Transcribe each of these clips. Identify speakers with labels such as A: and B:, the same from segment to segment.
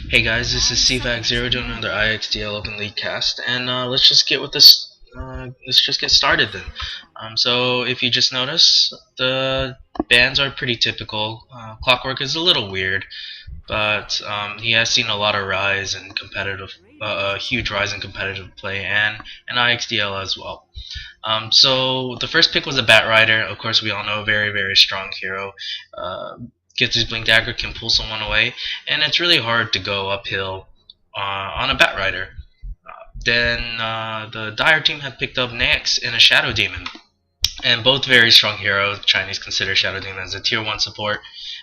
A: Hey guys, this is CVAC0 doing another IXDL Open League Cast, and let's just get with this. Let's just get started then. So if you just notice, the bands are pretty typical. Clockwork is a little weird, but he has seen a lot of rise in competitive, a huge rise in competitive play, and IXDL as well. So the first pick was a Bat Rider. Of course, we all know, very strong hero. Uh, Gets his Blink Dagger, can pull someone away, and it's really hard to go uphill on a Bat Rider. Then the Dire team had picked up Nax and a Shadow Demon, and both very strong heroes. Chinese consider Shadow Demon as a tier 1 support,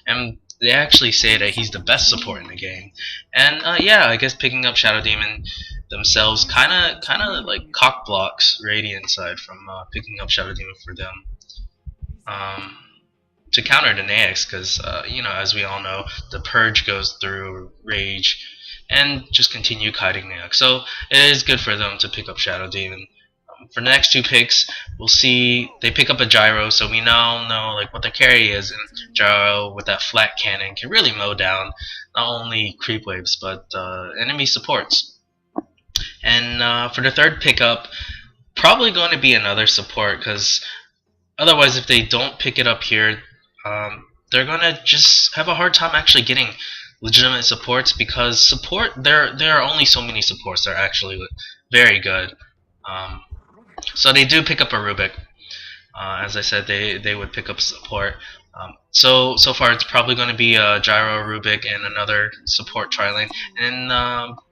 A: and they actually say that he's the best support in the game. And yeah, I guess picking up Shadow Demon themselves kind of like cock blocks Radiant side from picking up Shadow Demon for them. Um, to counter the Naix, because as we all know, the Purge goes through Rage and just continue kiting Naix. So it is good for them to pick up Shadow Demon. For the next two picks, we'll see they pick up a Gyro, so we now know like what the carry is, and Gyro with that flat cannon can really mow down not only creep waves but enemy supports. And for the third pickup, probably going to be another support, because otherwise if they don't pick it up here, they're gonna just have a hard time actually getting legitimate supports, because support there are only so many supports that are actually very good. So they do pick up a Rubik. As I said, they would pick up support. So far it's probably going to be a Gyro, Rubik, and another support tri-lane. And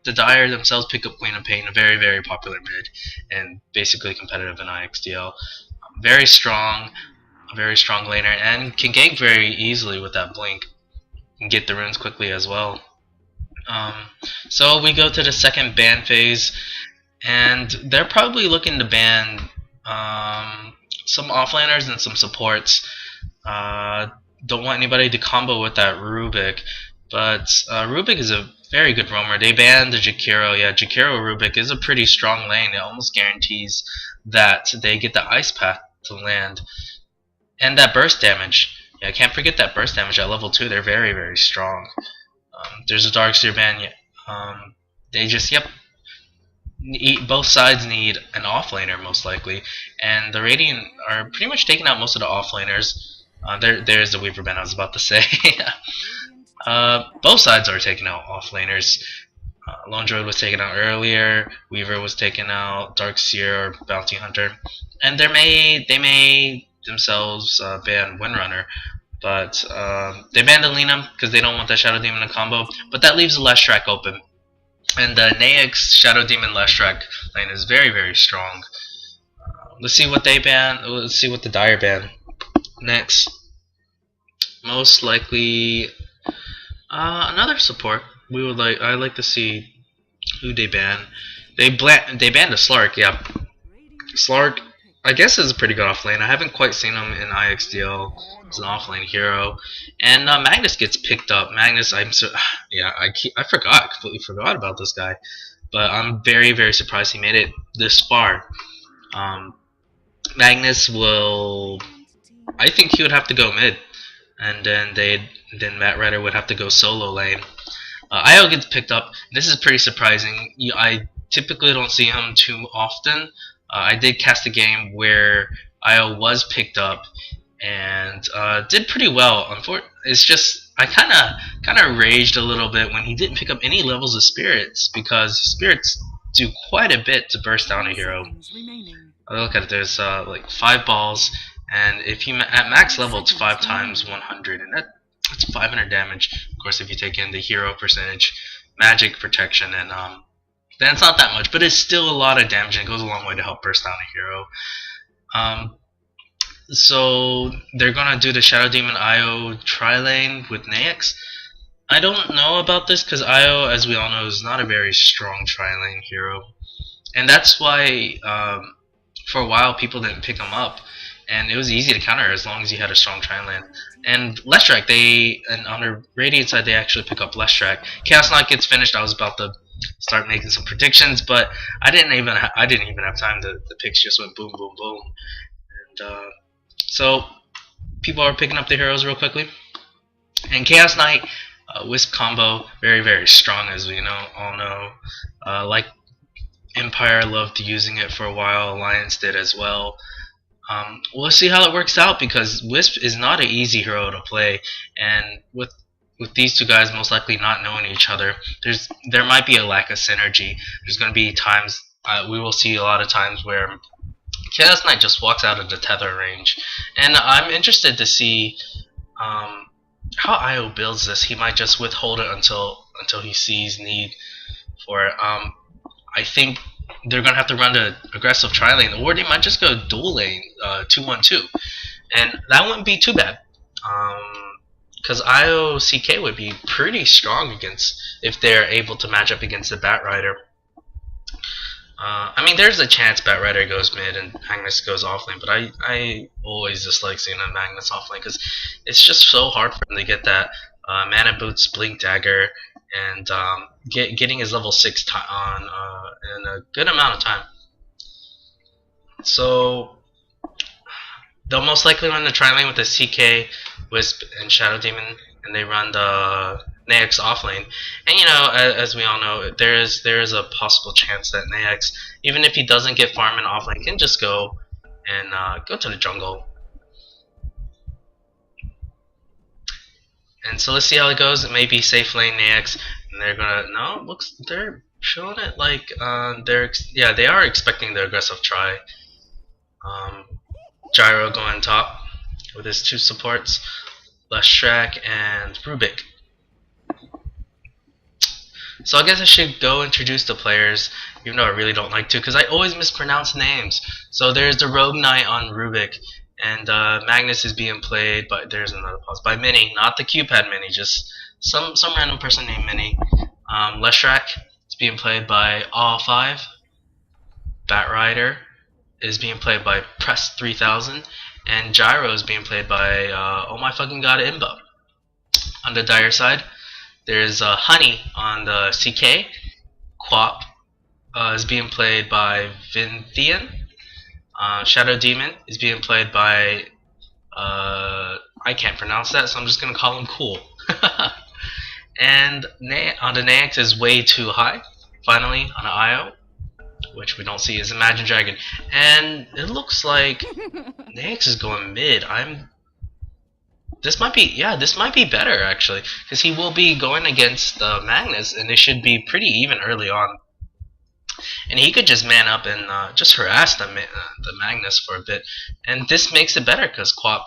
A: the Dire themselves pick up Queen of Pain, a very popular mid, and basically competitive in IXDL. Very strong, a very strong laner, and can gank very easily with that blink and get the runes quickly as well. So we go to the second ban phase, and they're probably looking to ban some offlaners and some supports. Don't want anybody to combo with that Rubik, but Rubik is a very good roamer. They banned the Jakiro. Yeah, Jakiro Rubik is a pretty strong lane. It almost guarantees that they get the ice path to land. And that burst damage. Yeah, I can't forget that burst damage at level 2. They're very strong. There's a Darkseer ban. They just, both sides need an offlaner most likely. And the Radiant are pretty much taking out most of the offlaners. There's the Weaver ban I was about to say. Both sides are taking out offlaners. Lone Druid was taken out earlier. Weaver was taken out. Darkseer or Bounty Hunter. And they may themselves ban Windrunner, but they banned Alina because they don't want that Shadow Demon to combo, but that leaves the Leshrac open, and the Naix Shadow Demon Leshrac lane is very strong. Let's see what they ban. Let's see what the Dire ban next. Most likely another support. I'd like to see who they ban. They banned a Slark. Yeah, Slark, I guess, is a pretty good offlane. I haven't quite seen him in IXDL as an offlane hero. And Magnus gets picked up. Magnus, I completely forgot about this guy. But I'm very surprised he made it this far. Magnus will, I think he would have to go mid, and then Matt Rider would have to go solo lane. Io gets picked up. This is pretty surprising. I typically don't see him too often. I did cast a game where Io was picked up and did pretty well. It's just I kind of raged a little bit when he didn't pick up any levels of spirits, because spirits do quite a bit to burst down a hero. Look at it. There's like 5 balls, and if you at max level, it's 5 times 100, and that's 500 damage. Of course, if you take in the hero percentage, magic protection, and then it's not that much, but it's still a lot of damage, and it goes a long way to help burst down a hero. So they're gonna do the Shadow Demon Io tri-lane with Naix. I don't know about this because Io, as we all know, is not a very strong tri-lane hero, and that's why for a while people didn't pick him up, and it was easy to counter as long as you had a strong tri-lane. And Leshrac, and on the Radiant side, they actually pick up Leshrac. Chaos Knight gets finished. I was about to start making some predictions, but I didn't even have time. The picks just went boom. And so people are picking up the heroes real quickly. And Chaos Knight Wisp combo, very strong, as we all know. Like Empire loved using it for a while, Alliance did as well. We'll see how it works out, because Wisp is not an easy hero to play, and with these two guys most likely not knowing each other, there might be a lack of synergy. There's going to be times, we will see a lot of times where Chaos Knight just walks out of the tether range, and I'm interested to see how IO builds this. He might just withhold it until he sees need for it. I think they're gonna have to run the aggressive tri lane, or they might just go dual lane 2-1-2, and that wouldn't be too bad. Because IO CK would be pretty strong against, if they're able to match up against the Batrider. I mean, there's a chance Batrider goes mid and Magnus goes offlane, but I always dislike seeing a Magnus offlane, because it's just so hard for him to get that mana boots, blink dagger, and getting his level 6 on in a good amount of time. So they'll most likely run the tri lane with the CK, Wisp, and Shadow Demon, and they run the Naex offlane. And as we all know, there is a possible chance that Naex, even if he doesn't get farm in offlane, can just go and go to the jungle. And so let's see how it goes. It may be safe lane Naex, and they're showing it like they are expecting the aggressive try. Gyro going top with his 2 supports, Leshrac and Rubik. So I guess I should go introduce the players, even though I really don't like to, because I always mispronounce names. So there's the Rogue Knight on Rubik, and Magnus is being played by, there's another pause, by Minnie, not the Q-Pad Minnie, just some random person named Minnie. Leshrac is being played by All5. Batrider is being played by Press 3000, and Gyro is being played by oh my fucking god, Imba. On the Dire side, there's Honey on the CK. Quap is being played by Vinthian. Shadow Demon is being played by I can't pronounce that, so I'm just gonna call him Cool. And on the Naex is Way Too High. Finally, on an IO, which we don't see, is Imagine Dragon. And it looks like Naex is going mid. This might be better actually, because he will be going against Magnus, and it should be pretty even early on. And he could just man up and just harass the Magnus for a bit, and this makes it better because Quap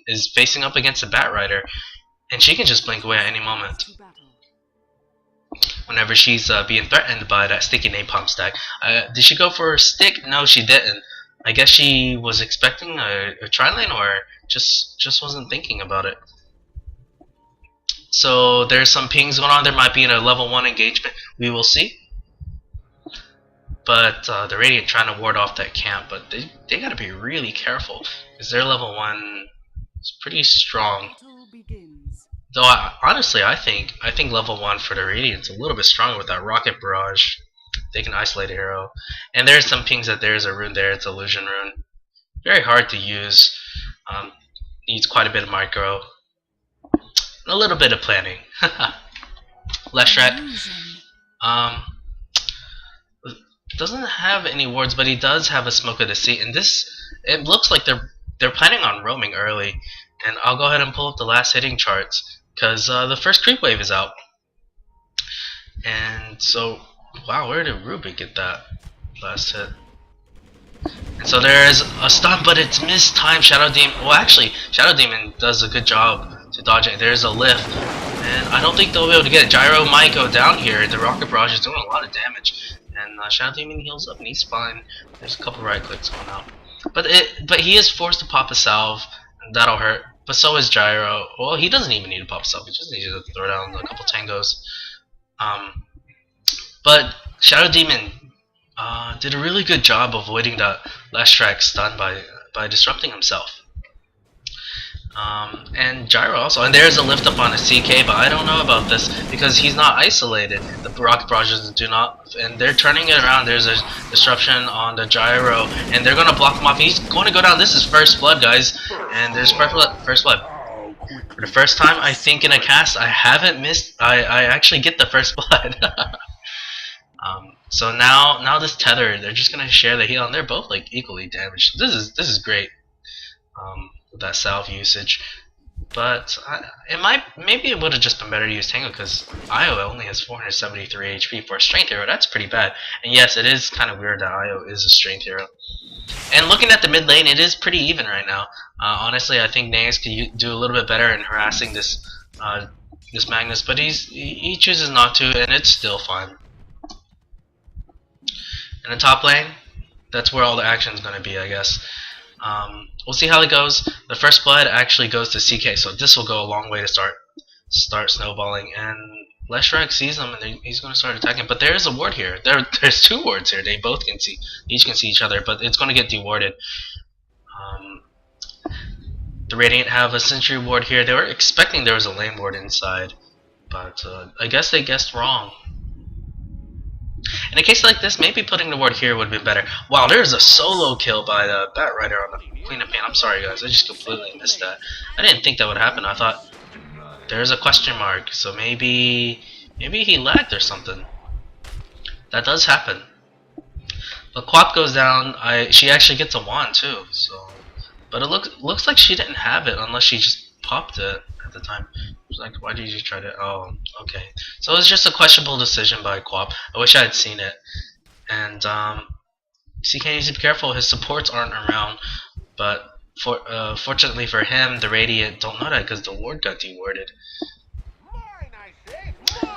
A: is facing up against a Batrider, and she can just blink away at any moment whenever she's being threatened by that sticky napalm stack. Did she go for a stick? No, she didn't. I guess she was expecting a tri lane, or just wasn't thinking about it. So there's some pings going on. There might be a level 1 engagement. We will see. But the Radiant trying to ward off that camp, but they gotta be really careful, because their level 1 is pretty strong. Though honestly, I think level 1 for the Radiant's a little bit stronger with that Rocket Barrage. They can isolate a hero, and there's some pings that there's a rune there. It's Illusion Rune. Very hard to use. Needs quite a bit of micro, and a little bit of planning. Leshrac doesn't have any wards, but he does have a Smoke of Deceit, and it looks like they're planning on roaming early. And I'll go ahead and pull up the last hitting charts, because the first creep wave is out. And so, wow, where did Rubik get that last hit? And so there is a stun, but it's mistimed. Shadow Demon, well actually, Shadow Demon does a good job to dodge it. There's a lift, and I don't think they'll be able to get it. Gyro might go down here. The Rocket Barrage is doing a lot of damage, and Shadow Demon heals up and he's fine. There's a couple right clicks going out, but he is forced to pop a salve, and that'll hurt. But so is Gyro. Well, he doesn't even need to pop a salve. He just needs to throw down a couple tangos. But Shadow Demon did a really good job avoiding that Leshrac stun by disrupting himself. And Gyro also, and there's a lift up on a CK, but I don't know about this because he's not isolated. The Rocket Barrages do not, and they're turning it around. There's a disruption on the Gyro, and they're gonna block him off. He's going to go down. This is first blood, guys, and there's first blood. For the first time, I think in a cast, I haven't missed. I actually get the first blood. So now this tether, they're just gonna share the heal, and they're both like equally damaged. This is great. With that salve usage. But maybe it would have just been better to use Tango because Io only has 473 HP for a strength hero. That's pretty bad. And yes, it is kind of weird that Io is a strength hero. And looking at the mid lane, it is pretty even right now. Honestly, I think Naex could do a little bit better in harassing this Magnus, but he chooses not to, and it's still fine. In the top lane, that's where all the action is going to be, I guess. We'll see how it goes. The first blood actually goes to CK, so this will go a long way to start snowballing. And Leshrac sees them, and he's going to start attacking. But there is a ward here. There's two wards here. They both can see, each can see each other, but it's going to get dewarded. The Radiant have a Sentry ward here. They were expecting there was a lane ward inside, but I guess they guessed wrong. In a case like this, maybe putting the ward here would have been better. Wow, there's a solo kill by the Bat Rider on the Queen of Pain. I'm sorry guys, I just completely missed that. I didn't think that would happen. I thought there's a question mark, so maybe he lagged or something. That does happen. But Quap goes down. She actually gets a wand too. So, but it looks like she didn't have it unless she just popped it at the time. It's like, why did you try to? Oh, okay. So it's just a questionable decision by Quap. I wish I had seen it. And CK needs to be careful. His supports aren't around. But fortunately for him, the Radiant don't know that because the ward got dewarded.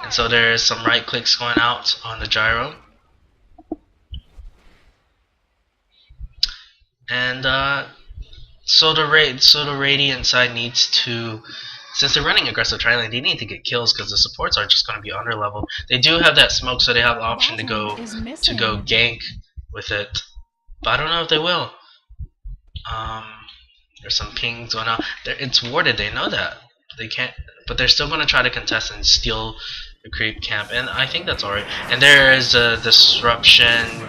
A: And so there's some right clicks going out on the gyro. And so the Radiant side needs to, since they're running aggressive tri-lane, they need to get kills because the supports are just going to be under level. They do have that smoke, so they have the option to go gank with it, but I don't know if they will. There's some pings going on. It's warded. They know that they can't, but they're still going to try to contest and steal the creep camp, and I think that's alright. And there is a disruption.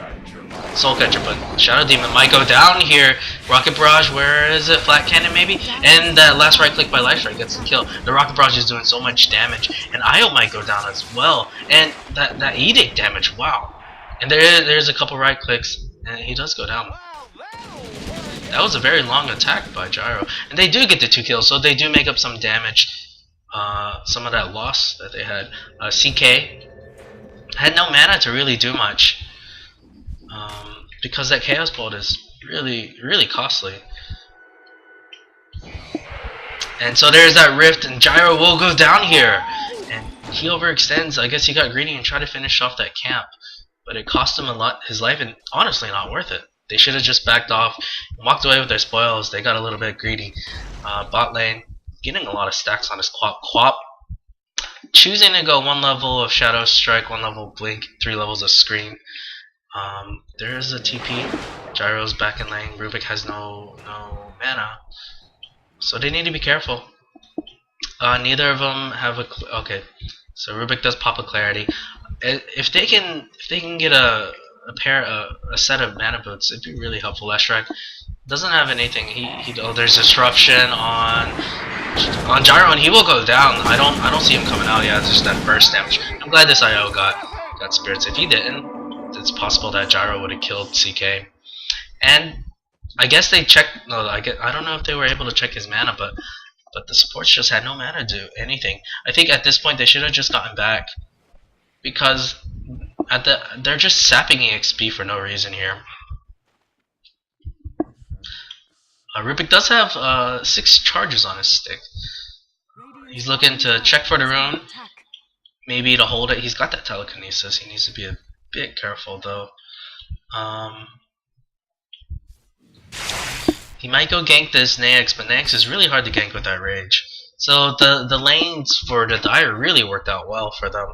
A: Soul Catcher, but Shadow Demon might go down here. Rocket Barrage, where is it? Flat Cannon maybe? And that last right click by Lifestrike gets the kill. The Rocket Barrage is doing so much damage, and Io might go down as well. And that Edict damage, wow. And there's a couple right clicks, and he does go down. That was a very long attack by Gyro, and they do get the 2 kills, so they do make up some damage. Some of that loss that they had. CK had no mana to really do much. Because that Chaos Bolt is really costly. And so there's that rift, and Gyro will go down here. And he overextends. I guess he got greedy and tried to finish off that camp. But it cost him a lot, his life, and honestly not worth it. They should have just backed off and walked away with their spoils. They got a little bit greedy. Bot lane, getting a lot of stacks on his Quap. Choosing to go 1 level of Shadow Strike, 1 level of Blink, 3 levels of Scream. There's a TP. Gyro's back in lane. Rubik has no mana, so they need to be careful. Neither of them have a. Okay, so Rubik does pop a Clarity. If they can get a set of mana boots, it'd be really helpful. Leshrac doesn't have anything. There's disruption on Gyro, and he will go down. I don't see him coming out. Yeah, it's just that burst damage. I'm glad this IO got spirits. If he didn't, it's possible that Gyro would have killed CK. And I guess they checked. No, I don't know if they were able to check his mana, but the supports just had no mana to do anything. I think at this point they should have just gotten back, because they're just sapping EXP for no reason here. Rubik does have 6 charges on his stick. He's looking to check for the rune, maybe to hold it. He's got that telekinesis. He needs to be a bit careful though. He might go gank this Naex, but Naex is really hard to gank with that rage. So the lanes for the Dire really worked out well for them.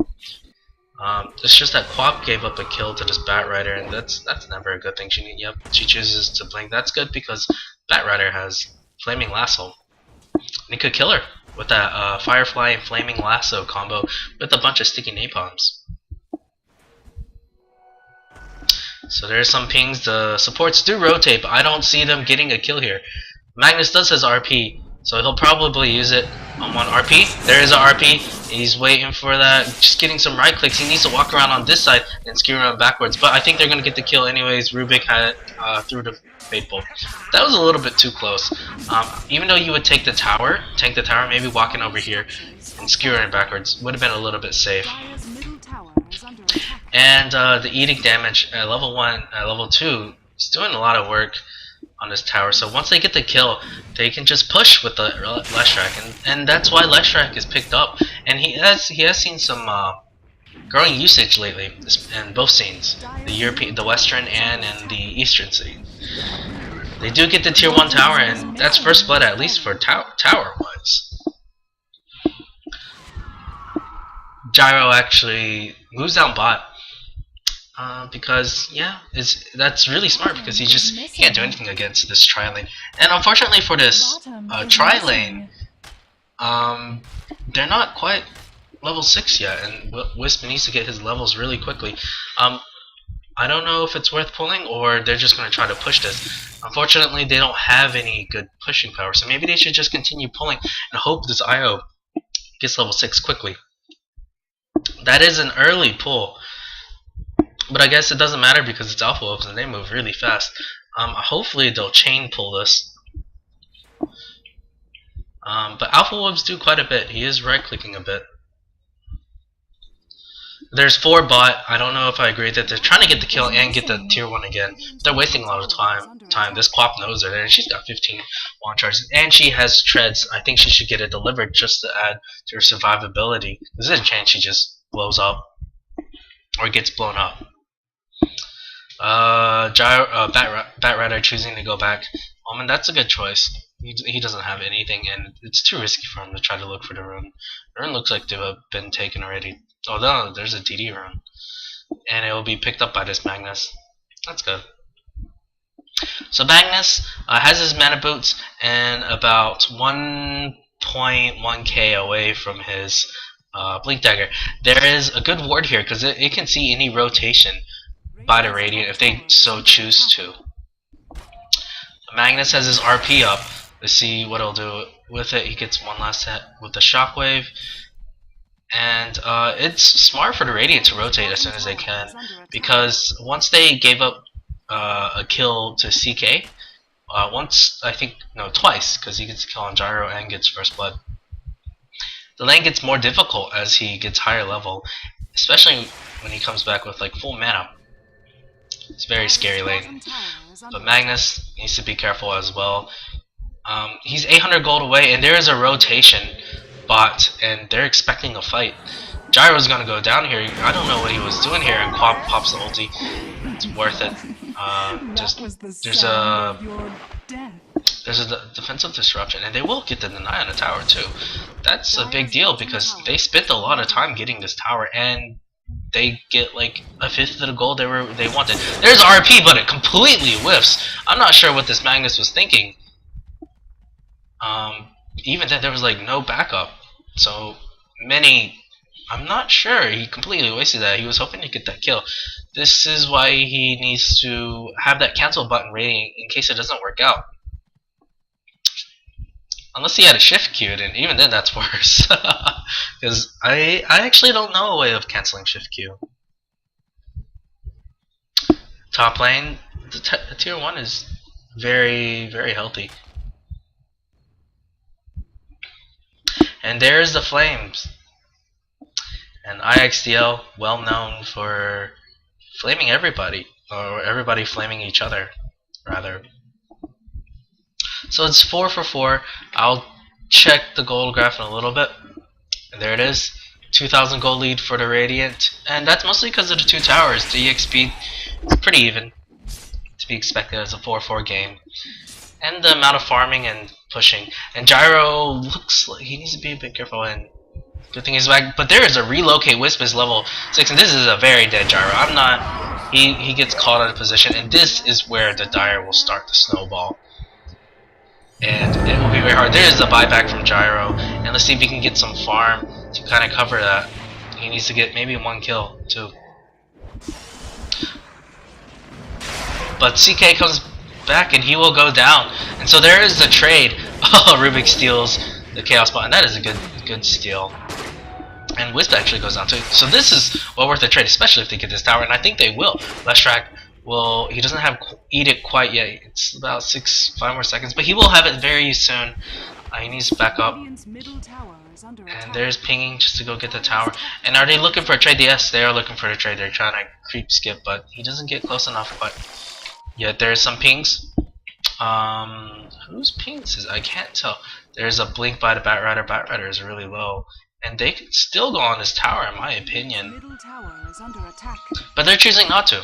A: It's just that Quap gave up a kill to this Bat Rider, and that's never a good thing. She chooses to blink. That's good because Bat Rider has Flaming Lasso, and he could kill her with that Firefly and Flaming Lasso combo with a bunch of sticky napalms. So there's some pings. The supports do rotate, but I don't see them getting a kill here. Magnus does his RP. So he'll probably use it on one RP. There is an RP. He's waiting for that. Just getting some right clicks. He needs to walk around on this side and skew around backwards. But I think they're going to get the kill anyways. Rubik had it through the Fateful. That was a little bit too close. Even though you would take the tower, maybe walking over here and skewering backwards would have been a little bit safe. And the eating damage at level 1, at level 2, is doing a lot of work on this tower. So once they get the kill, they can just push with the Leshrac, and that's why Leshrac is picked up. And he has seen some growing usage lately in both scenes, the Western and in the Eastern scene. They do get the tier 1 tower, and that's first blood at least for tower wise. Gyro actually moves down bot. Because yeah, that's really smart because he can't do anything against this tri lane. And unfortunately for this tri lane, they're not quite level 6 yet, and Wisp needs to get his levels really quickly. I don't know if it's worth pulling or they're just going to try to push this. Unfortunately, they don't have any good pushing power, so maybe they should just continue pulling and hope this IO gets level 6 quickly. That is an early pull. But I guess it doesn't matter because it's Alpha Wolves and they move really fast. Hopefully they'll chain pull this. But Alpha Wolves do quite a bit. He is right clicking a bit. There's 4 bot. I don't know if I agree that they're trying to get the kill and get the tier 1 again. They're wasting a lot of time. This Quap knows her, and she's got 15 wand charges. And she has treads. I think she should get it delivered just to add to her survivability. There's a chance she just blows up or gets blown up. Batrider choosing to go back. And that's a good choice. He doesn't have anything, and it's too risky for him to try to look for the rune. The rune looks like to have been taken already. Oh no, there's a DD rune. And it will be picked up by this Magnus. That's good. So Magnus has his mana boots and about 1.1k away from his Blink Dagger. There is a good ward here because it can see any rotation by the Radiant if they so choose to. Magnus has his RP up. Let's see what he'll do with it. He gets one last hit with the Shockwave. And it's smart for the Radiant to rotate as soon as they can, because once they gave up a kill to CK, twice, because he gets a kill on Gyro and gets first blood. The lane gets more difficult as he gets higher level, especially when he comes back with like full mana. It's a very scary lane. But Magnus needs to be careful as well. He's 800 gold away, and there is a rotation bot, and they're expecting a fight. Gyro's gonna go down here. I don't know what he was doing here, and Quap pops the ulti. It's worth it. There's a defensive disruption, and they will get the deny on the tower too. That's a big deal because they spent a lot of time getting this tower, and they get like a fifth of the gold they wanted. There's RP, but it completely whiffs. I'm not sure what this Magnus was thinking. Even then, there was like no backup. So I'm not sure. He completely wasted that. He was hoping to get that kill. This is why he needs to have that cancel button ready in case it doesn't work out. Unless he had a shift queue, and even then that's worse. Because I actually don't know a way of canceling shift queue. Top lane, the tier 1 is very, very healthy. And there's the Flames. And IXDL, well known for flaming everybody, or everybody flaming each other, rather. So it's 4 for 4. I'll check the gold graph in a little bit. And there it is. 2,000 gold lead for the Radiant. And that's mostly because of the 2 towers. The EXP is pretty even, to be expected as a 4-4 game. And the amount of farming and pushing. And Gyro looks like he needs to be a bit careful, and good thing he's back. But there is a relocate. Wisp is level 6, and this is a very dead Gyro. He gets caught out of position, and this is where the Dire will start to snowball. And it will be very hard. There is a buyback from Gyro, and let's see if he can get some farm to kind of cover that. He needs to get maybe 1 kill too. But CK comes back and he will go down, and so there is the trade. Oh, Rubik steals the Chaos Ball, and that is a good steal. And Wisp actually goes down too. So this is well worth a trade, especially if they get this tower, and I think they will. Leshrac will. He doesn't have Edict quite yet. It's about 5 more seconds, but he will have it very soon. He needs to back up. And there's pinging just to go get the tower. And are they looking for a trade? Yes, they are looking for a trade. They're trying to creep skip, but he doesn't get close enough. But yet there's some pings. Whose pings is I can't tell. There's a blink by the Batrider. Batrider is really low, and they could still go on this tower, in my opinion. But they're choosing not to.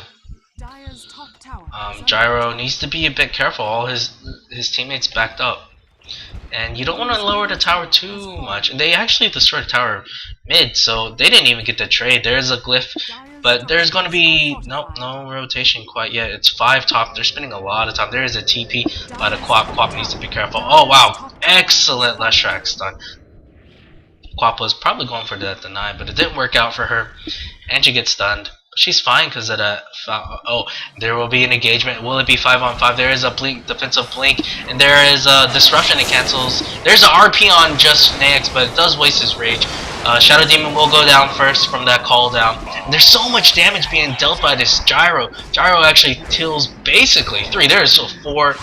A: Gyro needs to be a bit careful. All his teammates backed up, and you don't want to lower the tower too much. And they actually destroyed the tower mid, so they didn't even get the trade. There's a glyph, but there's going to be no rotation quite yet. It's 5 top. They're spending a lot of time. There is a TP by the Quap. Quap needs to be careful. Oh wow, excellent Leshrac stun. Quap was probably going for that deny, but it didn't work out for her, and she gets stunned. She's fine because of that. Oh, there will be an engagement. Will it be 5-on-5? There is a blink, defensive blink, and there is a disruption. It cancels. There's an RP on just Nax, but it does waste his rage. Shadow Demon will go down first from that call down. And there's so much damage being dealt by this Gyro. Gyro actually kills basically 3. There's 4.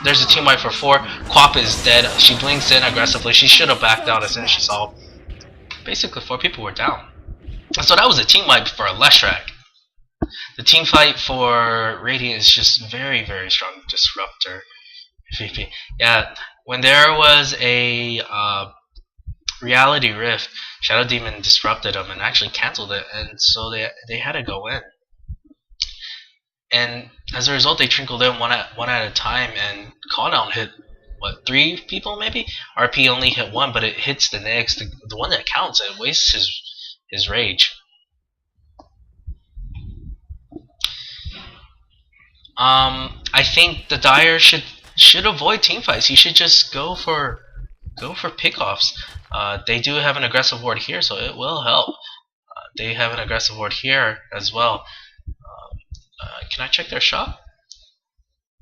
A: There's a team wipe for 4. Quap is dead. She blinks in aggressively. She should have backed out as soon as she saw. Basically, 4 people were down. So that was a team wipe for a Leshrac. The team fight for Radiant is just very, very strong. Disruptor. VP. Yeah, when there was a Reality Rift, Shadow Demon disrupted them and actually canceled it, and so they had to go in. And as a result, they trickled in one at a time, and Calldown hit, what, 3 people maybe? RP only hit 1, but it hits the next, the one that counts. It wastes his rage. I think the Dire should avoid team fights. He should just go for pickoffs. They do have an aggressive ward here, so it will help. They have an aggressive ward here as well. Can I check their shop?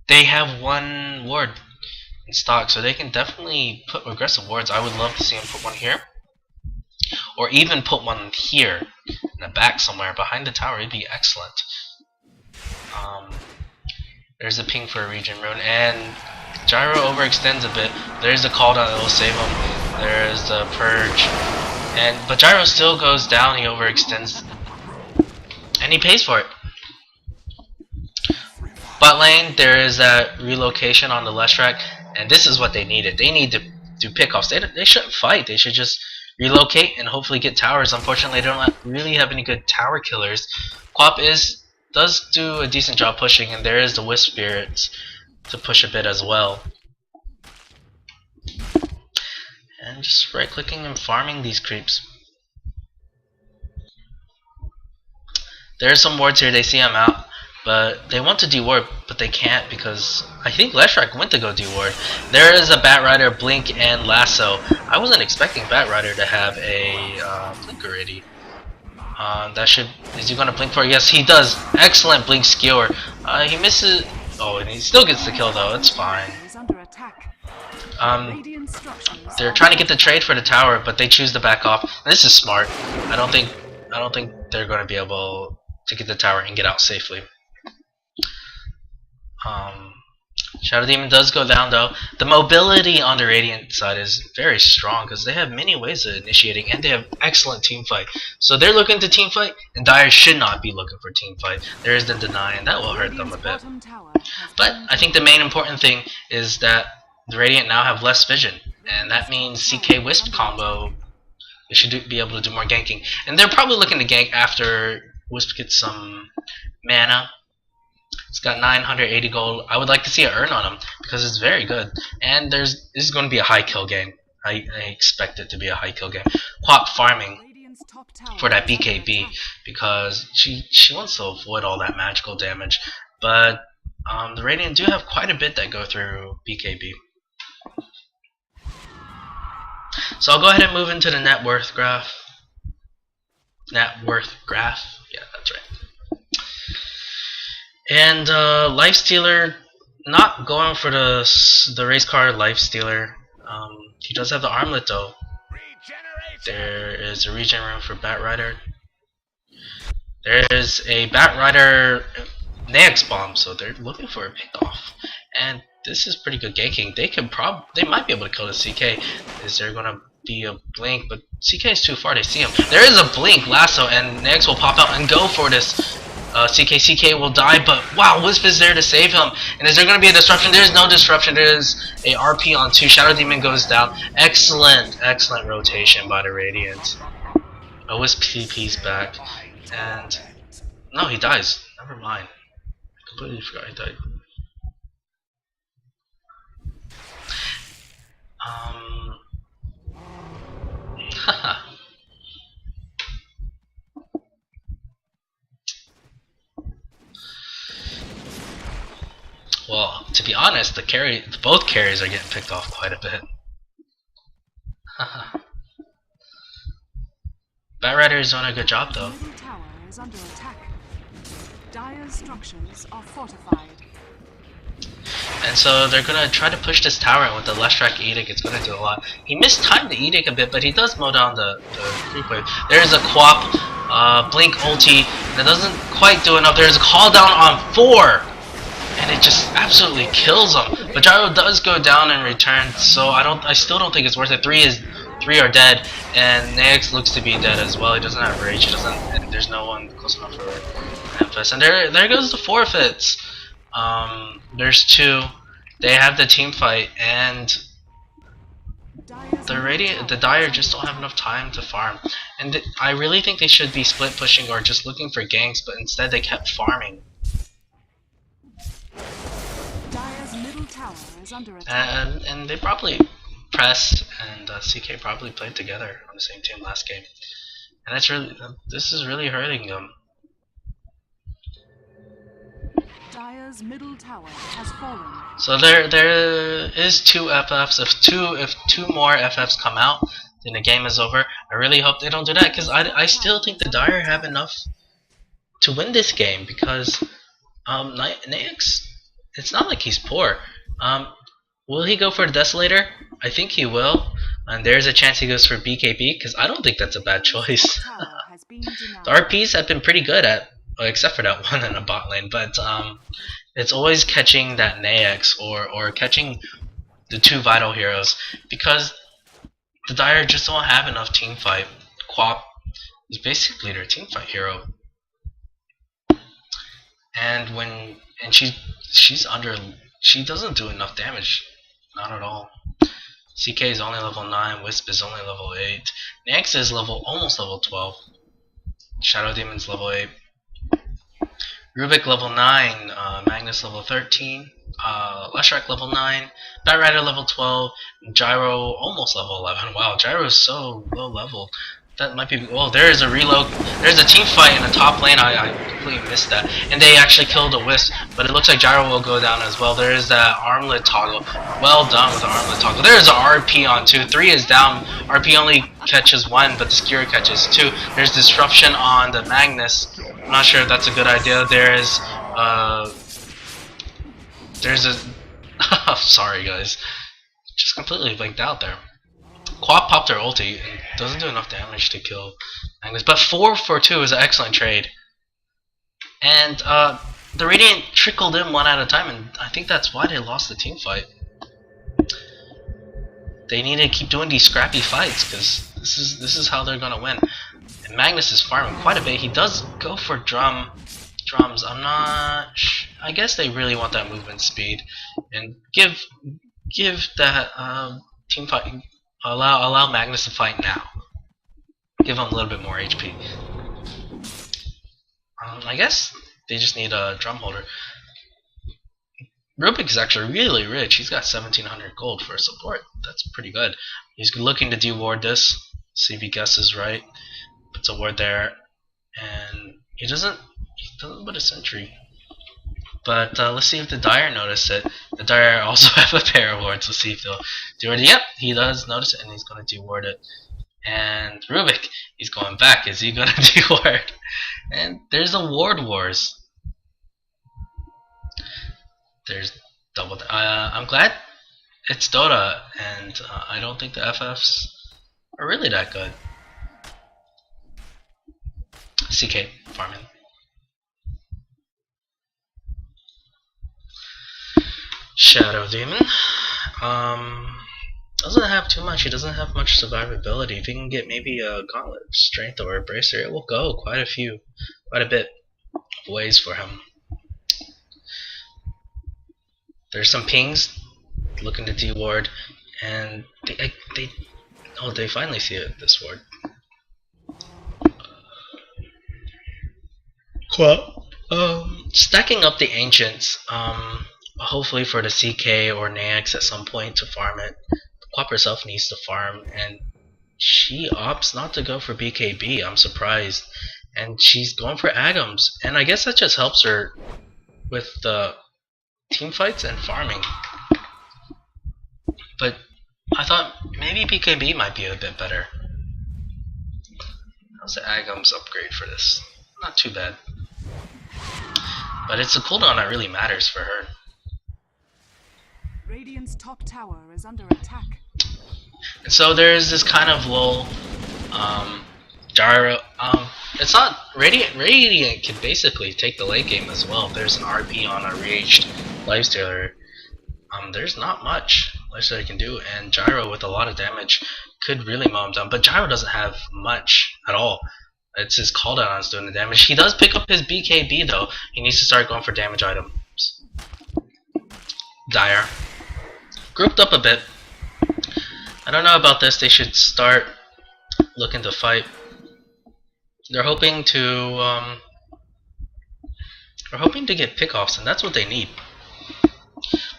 A: They have 1 ward in stock, so they can definitely put aggressive wards. I would love to see them put one here, or even put one here in the back somewhere behind the tower. It'd be excellent. There's a ping for a region rune, and Gyro overextends a bit. There's a call down that will save him. There's the purge, but Gyro still goes down. He overextends, and he pays for it. Bot lane, there is that relocation on the Leshrac, and this is what they needed. They need to do pickoffs. They shouldn't fight. They should just relocate and hopefully get towers. Unfortunately, they don't really have any good tower killers. Quap does do a decent job pushing, and there is the Wisp Spirits to push a bit as well. And just right clicking and farming these creeps. There's some wards here. They see I'm out, but they want to deward, but they can't because I think Leshrac went to go deward. There is a Batrider, Blink, and Lasso. I wasn't expecting Batrider to have a Blink already. Is he gonna blink for it? Yes, he does. Excellent blink skewer. He misses. Oh, and he still gets the kill though. It's fine. They're trying to get the trade for the tower, but they choose to back off. And this is smart. I don't think they're gonna be able to get the tower and get out safely. Shadow Demon does go down though. The mobility on the Radiant side is very strong because they have many ways of initiating, and they have excellent team fight. So they're looking to team fight, and Dire should not be looking for team fight. There is the deny, and that will hurt them a bit. But I think the main important thing is that the Radiant now have less vision, and that means CK Wisp combo. They should be able to do more ganking, and they're probably looking to gank after Wisp gets some mana. It's got 980 gold. I would like to see it earn on him because it's very good. And this is going to be a high kill game. I expect it to be a high kill game. Quap farming for that BKB because she wants to avoid all that magical damage. But the Radiant do have quite a bit that go through BKB. So I'll go ahead and move into the net worth graph. Net worth graph. Yeah, that's right. And Lifestealer, not going for the race car Lifestealer. He does have the armlet though. There is a regen room for Bat Rider. There is a Bat Rider Nax bomb, so they're looking for a pickoff. And this is pretty good ganking. They might be able to kill the CK. Is there gonna be a blink? But CK is too far. They see him. There is a blink lasso, and Nax will pop out and go for this. CK will die, but wow, Wisp is there to save him. And is there going to be a disruption? There is no disruption. There is a RP on 2. Shadow Demon goes down. Excellent rotation by the Radiant. Wisp TP's back. And no, he dies. Never mind. I completely forgot he died. Haha. Well, to be honest, both carries are getting picked off quite a bit. Bat Rider is doing a good job though.
B: The tower is under attack. Dire's structures are fortified.
A: And so they're gonna try to push this tower, and with the Leshrac Edict, it's gonna do a lot. He mistimed the Edict a bit, but he does mow down the creep wave. There's a Quap, Blink ulti, that doesn't quite do enough. There's a call down on 4! And it just absolutely kills him. But Gyro does go down in return, so I still don't think it's worth it. 3 are dead, and Nax looks to be dead as well. He doesn't have rage. And there's no one close enough for Memphis. And there goes the forfeits. There's 2. They have the team fight, and the Dire just don't have enough time to farm. And I really think they should be split pushing or just looking for ganks, but instead they kept farming. And they probably pressed, and CK probably played together on the same team last game, and this is really hurting them.
B: Dire's middle tower has fallen.
A: So there is 2 FFs. If two more FFs come out, then the game is over. I really hope they don't do that, because I still think the Dire have enough to win this game, because Nax, it's not like he's poor. Will he go for the Desolator? I think he will. And there's a chance he goes for BKB, because I don't think that's a bad choice. The RPs have been pretty good at, except for that one in a bot lane, but it's always catching that Nax or catching the 2 vital heroes, because the Dire just don't have enough team fight. Quap is basically their team fight hero. And she doesn't do enough damage. Not at all. CK is only level 9, Wisp is only level 8. Nax is almost level 12. Shadow Demon's level 8. Rubik level 9, Magnus level 13, Leshrac level 9, Bat Rider level 12, Gyro almost level 11. Wow, Gyro is so low level. That might be. Oh, there is a reload. There's a team fight in the top lane. I completely missed that. And they actually killed the Wisp, but it looks like Gyro will go down as well. There is that armlet toggle. Well done with the armlet toggle. There is an RP on 2. 3 is down. RP only catches 1, but the Skewer catches 2. There's disruption on the Magnus. I'm not sure if that's a good idea. There's a. Sorry guys, just completely blanked out there. Quap popped their ulti and doesn't do enough damage to kill Magnus, but 4 for 2 is an excellent trade. And the Radiant trickled in one at a time, and I think that's why they lost the team fight. They need to keep doing these scrappy fights, because this is how they're gonna win. And Magnus is farming quite a bit. He does go for drums. I'm not. I guess they really want that movement speed, and give that team fight. Allow Magnus to fight now. Give him a little bit more HP. I guess they just need a drum holder. Rubik is actually really rich. He's got 1700 gold for support. That's pretty good. He's looking to deward this. See if he guesses right. Puts a ward there, and he doesn't put a sentry. But let's see if the Dire notice it. The Dire also have a pair of wards. Let's see if they'll do it. Yep, he does notice it, and he's going to deward it. And Rubik, he's going back. Is he going to deward? And there's a ward wars. There's double. I'm glad it's Dota, and I don't think the FFs are really that good. CK farming. Shadow Demon. Doesn't have too much. He doesn't have much survivability. If he can get maybe a Gauntlet of Strength or a Bracer, it will go quite a bit of ways for him. There's some pings looking to D-ward, and they finally see it, this ward. Well, stacking up the Ancients, hopefully for the CK or Nax at some point to farm it. Quap herself needs to farm, and she opts not to go for BKB. I'm surprised, and she's going for Agams, and I guess that just helps her with the team fights and farming. But I thought maybe BKB might be a bit better. How's the Agams upgrade for this? Not too bad, but it's the cooldown that really matters for her.
B: Radiant's top tower is under attack.
A: And so there's this kind of lull. Gyro. It's not Radiant. Radiant can basically take the late game as well. If there's an RP on a reached lifestealer, there's not much lifestealer can do, and Gyro with a lot of damage could really mow him down. But Gyro doesn't have much at all. It's his cooldown that's doing the damage. He does pick up his BKB though. He needs to start going for damage items. Dire. Grouped up a bit. I don't know about this. They should start looking to fight. They're hoping to get pickoffs, and that's what they need.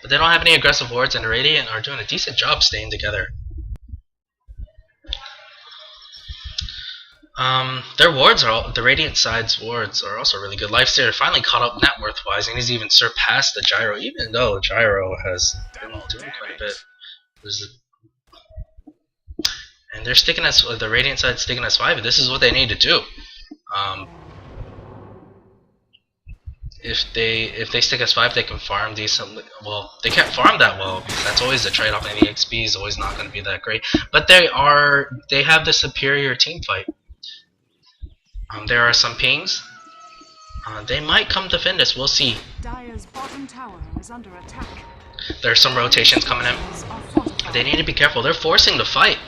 A: But they don't have any aggressive wards, and the Radiant are doing a decent job staying together. Their wards are the Radiant side's wards are also really good. Lifestealer finally caught up net worth wise, and he's even surpassed the Gyro, even though Gyro has been doing quite a bit. And they're sticking as the Radiant side sticking as 5, and this is what they need to do. If they stick as 5, they can farm decently. Well, they can't farm that well because that's always the trade-off. And the XP is always not going to be that great. But they have the superior team fight. There are some pings. They might come defend us. We'll see.
B: Dire's bottom tower is under attack.
A: There's some rotations coming in. They need to be careful. They're forcing the fight.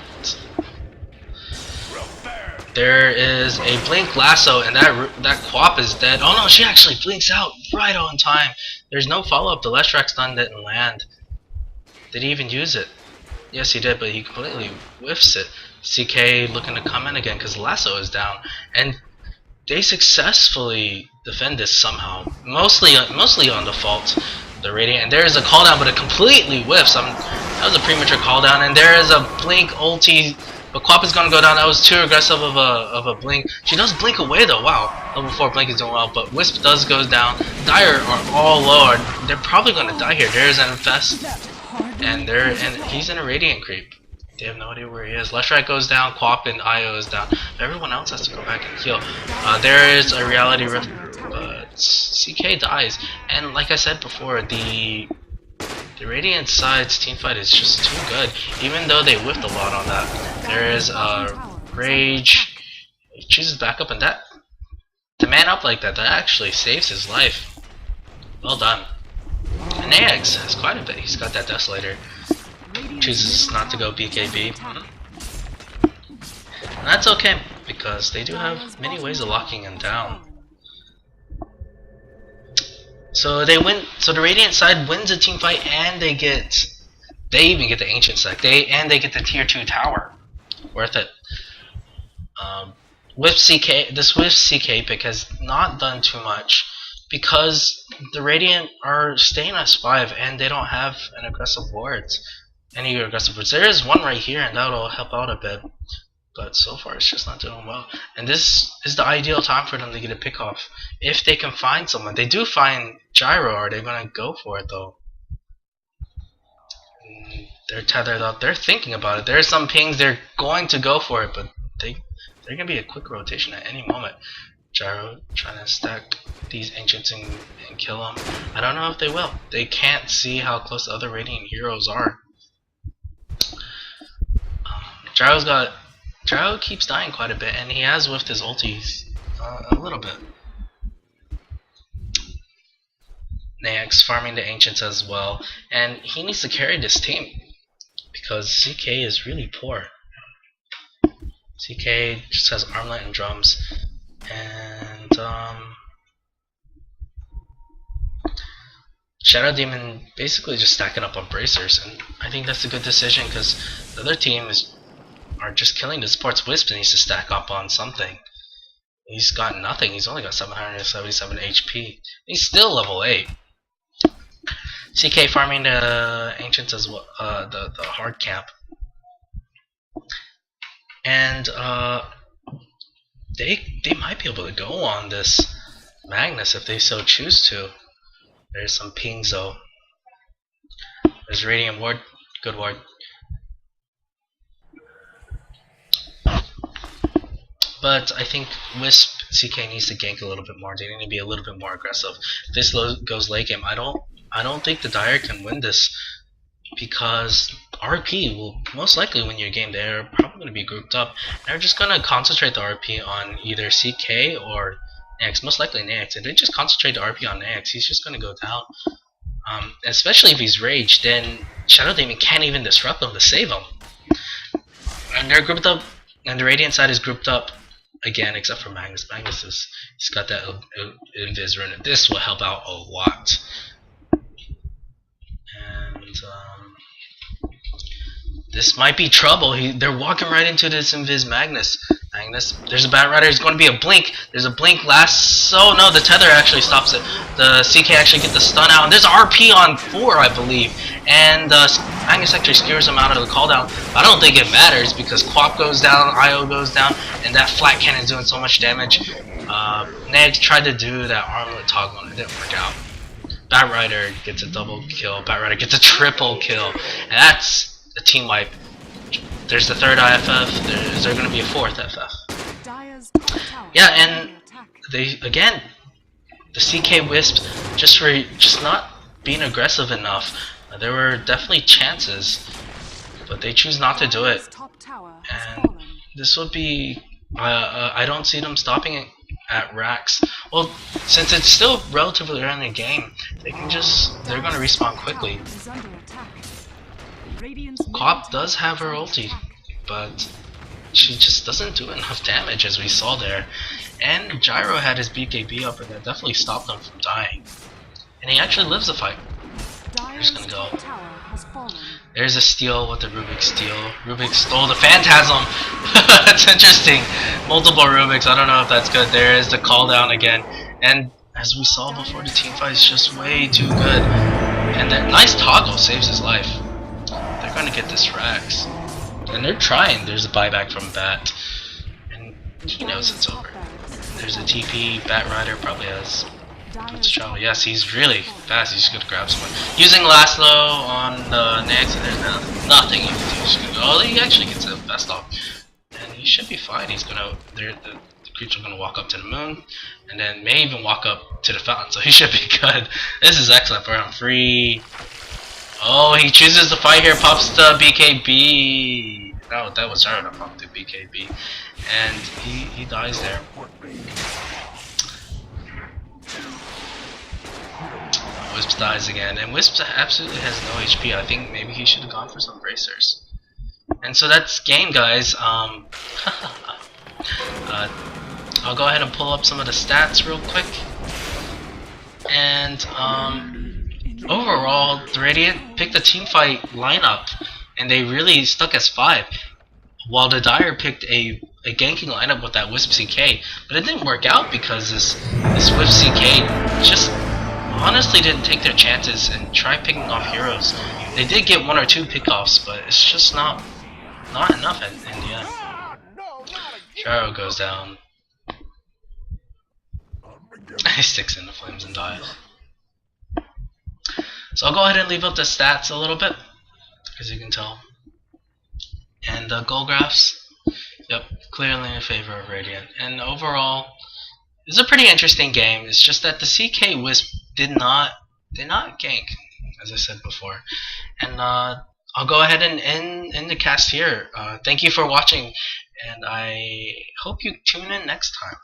A: There is a blink lasso, and that Quap is dead. Oh no, she actually blinks out right on time. There's no follow-up. The Leshrac stun didn't land. Did he even use it? Yes, he did, but he completely whiffs it. CK looking to come in again because lasso is down, and they successfully defend this somehow. Mostly on default. The Radiant, and there is a call down, but it completely whiffs. That was a premature call down, and there is a blink ulti. But Quap is gonna go down. That was too aggressive of a blink. She does blink away though. Wow, level 4 blink is doing well. But Wisp does go down. Dire are all low. They're probably gonna die here. There's an infest, and he's in a Radiant creep. They have no idea where he is. Leshrac goes down. Quap and Io is down. Everyone else has to go back and heal. There is a reality rift, but CK dies. And like I said before, the Radiant side's teamfight is just too good, even though they whiffed a lot on that. There is Rage. He chooses back up, and to man up like that actually saves his life. Well done. And AX has quite a bit. He's got that Desolator. Chooses not to go BKB. And that's okay, because they do have many ways of locking him down. So they win. So the Radiant side wins a team fight, and they even get the Ancient Sec. They get the tier 2 tower. Worth it. With CK, this Swift CK pick has not done too much because the Radiant are staying as 5, and they don't have an aggressive wards. Any aggressive wards. There is one right here, and that'll help out a bit. But so far, it's just not doing well. And this is the ideal time for them to get a pick off. If they can find someone. They do find Gyro. Are they going to go for it, though? They're tethered up. They're thinking about it. There's some pings. They're going to go for it. But they're going to be a quick rotation at any moment. Gyro trying to stack these Ancients and kill them. I don't know if they will. They can't see how close the other Radiant heroes are. Gyro keeps dying quite a bit, and he has whiffed his ultis a little bit. Nax farming the ancients as well, and he needs to carry this team because CK is really poor. CK just has armlet and drums, and Shadow Demon basically just stacking up on bracers, and I think that's a good decision because the other team are just killing the supports. Wisp needs to stack up on something. He's got nothing. He's only got 777 HP. He's still level 8. CK farming the ancients as well, the hard camp, and they might be able to go on this Magnus if they so choose to. There's some pings though. There's Radiant Ward, good ward. But I think Wisp CK needs to gank a little bit more. They need to be a little bit more aggressive. If this goes late game, I don't think the Dire can win this because RP will most likely win your game. They're probably going to be grouped up. They're just going to concentrate the RP on either CK or Nax, most likely Nax. If they just concentrate the RP on Nax, he's just going to go down. Especially if he's raged, then Shadow Demon can't even disrupt him to save him. And they're grouped up, and the Radiant side is grouped up again, except for Magnus. He's got that Invis rune, and this will help out a lot. And this might be trouble. They're walking right into this Invis Magnus. There's a Bat Rider. There's going to be a blink. There's a blink last. Oh no, the tether actually stops it. The CK actually get the stun out. And there's RP on 4, I believe. And Magnus actually skewers him out of the cooldown. I don't think it matters because Quap goes down, IO goes down, and that flat cannon's doing so much damage. Ned tried to do that armlet toggle and it didn't work out. Bat Rider gets a double kill. Bat Rider gets a triple kill. And that's a team wipe. There's the third IFF. Is there going to be a fourth FF? Yeah, and they again, the CK Wisps just not being aggressive enough. There were definitely chances, but they choose not to do it. And this would be I don't see them stopping it at Rax. Well, since it's still relatively early in the game, they're going to respawn quickly. Quap does have her ulti, but she just doesn't do enough damage as we saw there. And Gyro had his BKB up and that definitely stopped him from dying. And he actually lives the fight. We're just gonna go. There's a steal with the Rubik steal. Rubik stole the Phantasm! That's interesting. Multiple Rubiks, I don't know if that's good. There is the call down again. And as we saw before, the team fight is just way too good. And that nice toggle saves his life. They're gonna get this Rax. And they're trying. There's a buyback from Bat. And he knows it's over. There's a TP. Bat Rider probably has trouble. Yes, he's really fast. He's just gonna grab someone. Using Laszlo on the Nax, and there's nothing he can do. He's gonna go. Oh, he actually gets the best off. And he should be fine. He's gonna. The creature's gonna walk up to the moon. And then may even walk up to the fountain. So he should be good. This is excellent for him. Free. Oh, he chooses to fight here, pops the BKB. No, that was her that popped the BKB. And he dies there. Wisp dies again, and Wisp absolutely has no HP. I think maybe he should have gone for some bracers. And so that's game, guys. I'll go ahead and pull up some of the stats real quick. And overall, the Radiant picked a teamfight lineup, and they really stuck as 5, while the Dire picked a ganking lineup with that Wisp CK. But it didn't work out because this Wisp CK just honestly didn't take their chances and try picking off heroes. They did get 1 or 2 pickoffs, but it's just not enough in the end. Gyro goes down. He sticks in the flames and dies. So I'll go ahead and leave up the stats a little bit, as you can tell. And the goal graphs, yep, clearly in favor of Radiant. And overall, it's a pretty interesting game. It's just that the CK Wisp did not gank, as I said before. And I'll go ahead and end the cast here. Thank you for watching, and I hope you tune in next time.